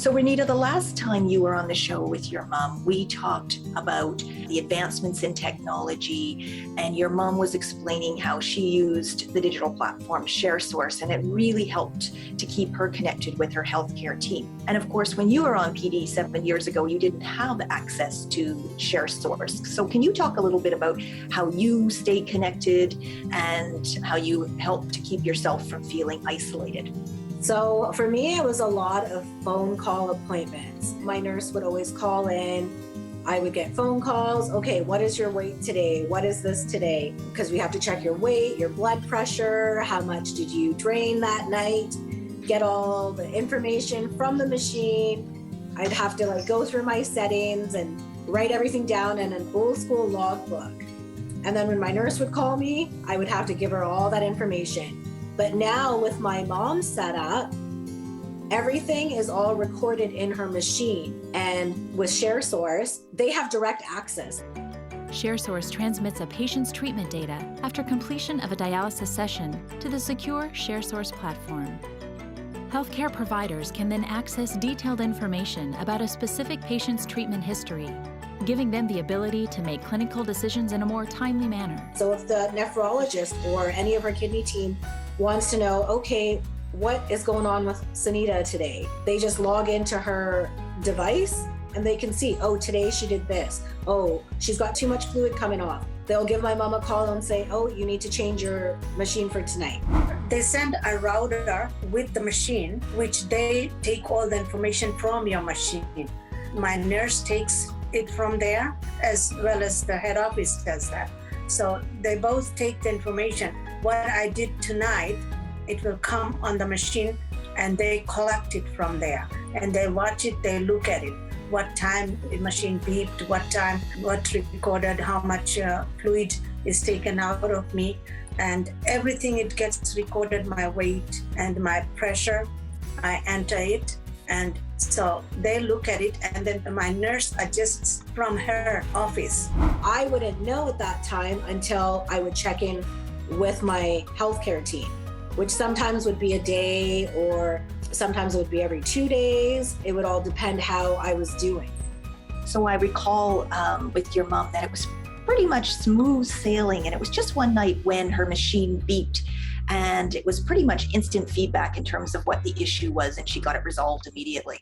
So Ranita, the last time you were on the show with your mom, we talked about the advancements in technology, and your mom was explaining how she used the digital platform ShareSource, and it really helped to keep her connected with her healthcare team. And of course, when you were on PD 7 years ago, you didn't have access to ShareSource. So can you talk a little bit about how you stayed connected and how you helped to keep yourself from feeling isolated? So for me, it was a lot of phone call appointments. My nurse would always call in. I would get phone calls. Okay, what is your weight today? What is this today? Because we have to check your weight, your blood pressure, how much did you drain that night? Get all the information from the machine. I'd have to go through my settings and write everything down in an old school logbook. And then when my nurse would call me, I would have to give her all that information. But now with my mom's setup, everything is all recorded in her machine. And with ShareSource, they have direct access. ShareSource transmits a patient's treatment data after completion of a dialysis session to the secure ShareSource platform. Healthcare providers can then access detailed information about a specific patient's treatment history, giving them the ability to make clinical decisions in a more timely manner. So if the nephrologist or any of her kidney team wants to know, okay, what is going on with Sunita today? They just log into her device and they can see, oh, today she did this. Oh, she's got too much fluid coming off. They'll give my mom a call and say, oh, you need to change your machine for tonight. They send a router with the machine, which they take all the information from your machine. My nurse takes it from there, as well as the head office does that. So they both take the information. What I did tonight, it will come on the machine and they collect it from there. And they watch it, they look at it. What time the machine beeped, what time, what recorded, how much fluid is taken out of me. And everything, it gets recorded, my weight and my pressure. I enter it. And so they look at it, and then my nurse adjusts from her office. I wouldn't know at that time until I would check in with my healthcare team, which sometimes would be a day or sometimes it would be every 2 days. It would all depend how I was doing. So I recall with your mom that it was pretty much smooth sailing, and it was just one night when her machine beeped, and it was pretty much instant feedback in terms of what the issue was, and she got it resolved immediately.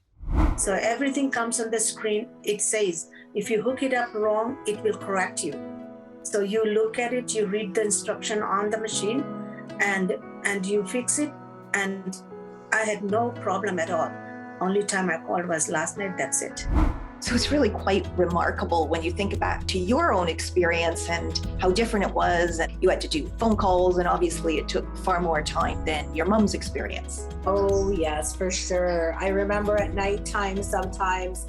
So everything comes on the screen. It says, if you hook it up wrong, it will correct you. So you look at it, you read the instruction on the machine, and you fix it. And I had no problem at all. Only time I called was last night, that's it. So it's really quite remarkable when you think back to your own experience and how different it was. And you had to do phone calls, and obviously it took far more time than your mom's experience. Oh yes, for sure. I remember at nighttime sometimes,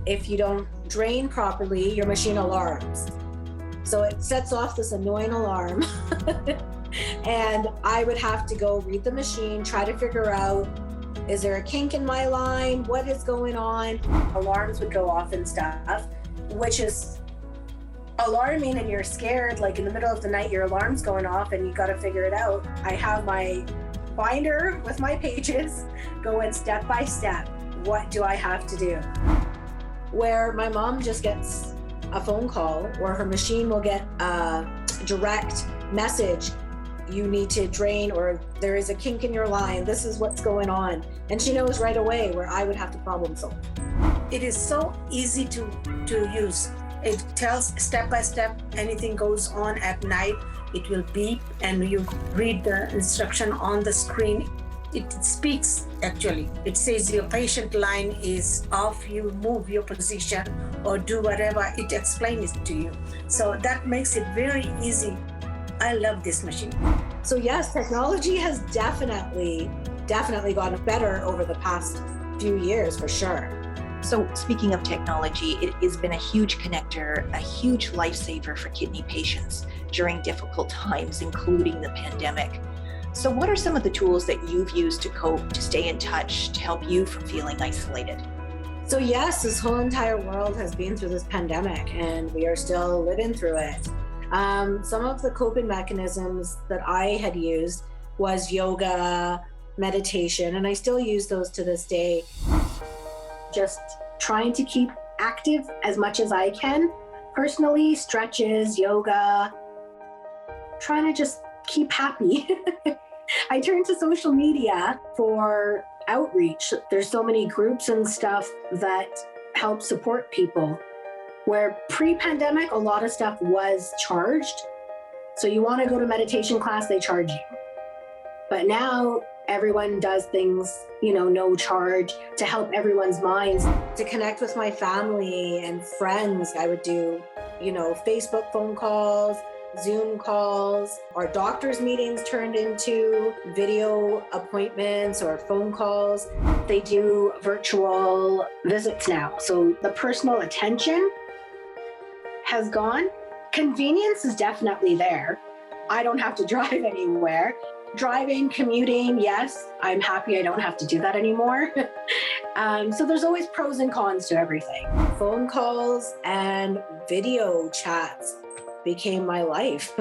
if you don't drain properly, your machine alarms. So it sets off this annoying alarm. And I would have to go read the machine, try to figure out, is there a kink in my line? What is going on? Alarms would go off and stuff, which is alarming, and you're scared, in the middle of the night, your alarm's going off and you got to figure it out. I have my binder with my pages going step by step. What do I have to do? Where my mom just gets a phone call, or her machine will get a direct message. You need to drain, or there is a kink in your line. This is what's going on. And she knows right away, where I would have to problem solve. It is so easy to use. It tells step by step, anything goes on at night, it will beep, and you read the instruction on the screen. It speaks, actually. It says your patient line is off, you move your position or do whatever. It explains it to you. So that makes it very easy. I love this machine. So yes, technology has definitely gotten better over the past few years, for sure. So speaking of technology, it has been a huge connector, a huge lifesaver for kidney patients during difficult times, including the pandemic. So what are some of the tools that you've used to cope, to stay in touch, to help you from feeling isolated? So yes, this whole entire world has been through this pandemic, and we are still living through it. Some of the coping mechanisms that I had used was yoga, meditation, and I still use those to this day. just trying to keep active as much as I can. Personally, stretches, yoga, trying to just keep happy. I turn to social media for outreach. There's so many groups and stuff that help support people, where pre-pandemic, a lot of stuff was charged. So you want to go to meditation class, they charge you. But now everyone does things, no charge, to help everyone's minds. To connect with my family and friends, I would do, Facebook phone calls, Zoom calls. Our doctor's meetings turned into video appointments or phone calls. They do virtual visits now. So the personal attention has gone. Convenience is definitely there. I don't have to drive anywhere. Driving, commuting, yes, I'm happy I don't have to do that anymore. So there's always pros and cons to everything. Phone calls and video chats became my life.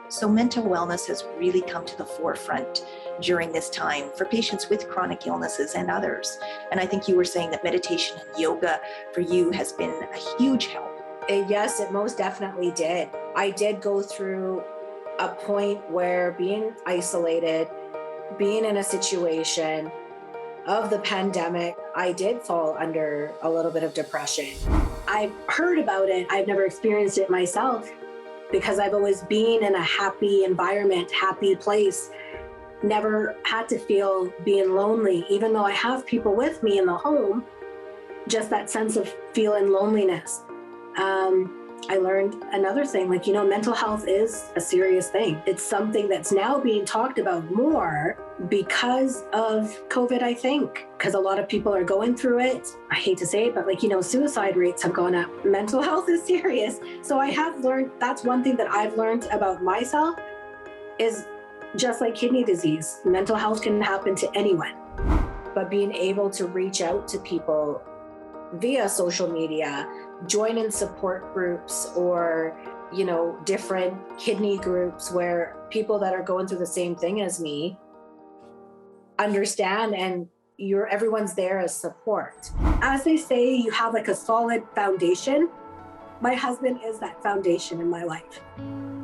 So mental wellness has really come to the forefront during this time for patients with chronic illnesses and others. And I think you were saying that meditation and yoga for you has been a huge help. Yes, it most definitely did. I did go through a point where being isolated, being in a situation of the pandemic, I did fall under a little bit of depression. I've heard about it. I've never experienced it myself because I've always been in a happy environment, happy place, never had to feel being lonely, even though I have people with me in the home, just that sense of feeling loneliness. I learned another thing, mental health is a serious thing. It's something that's now being talked about more because of COVID, I think, because a lot of people are going through it. I hate to say it, but suicide rates have gone up. Mental health is serious. So I have learned, that's one thing that I've learned about myself is just like kidney disease, mental health can happen to anyone. But being able to reach out to people via social media, join in support groups or, different kidney groups where people that are going through the same thing as me understand and everyone's there as support. As they say, you have a solid foundation. My husband is that foundation in my life.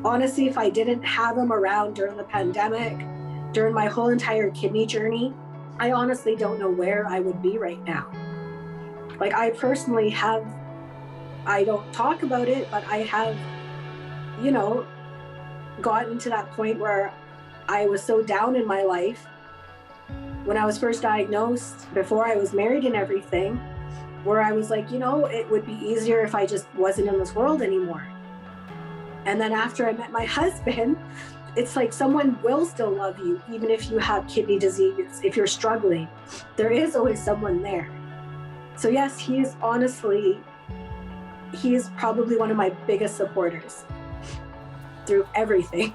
Honestly, if I didn't have him around during the pandemic, during my whole entire kidney journey, I honestly don't know where I would be right now. I personally I don't talk about it, but I have, gotten to that point where I was so down in my life when I was first diagnosed, before I was married and everything, where I was like, it would be easier if I just wasn't in this world anymore. And then after I met my husband, it's like someone will still love you, even if you have kidney disease, if you're struggling, there is always someone there. So yes, he is probably one of my biggest supporters through everything.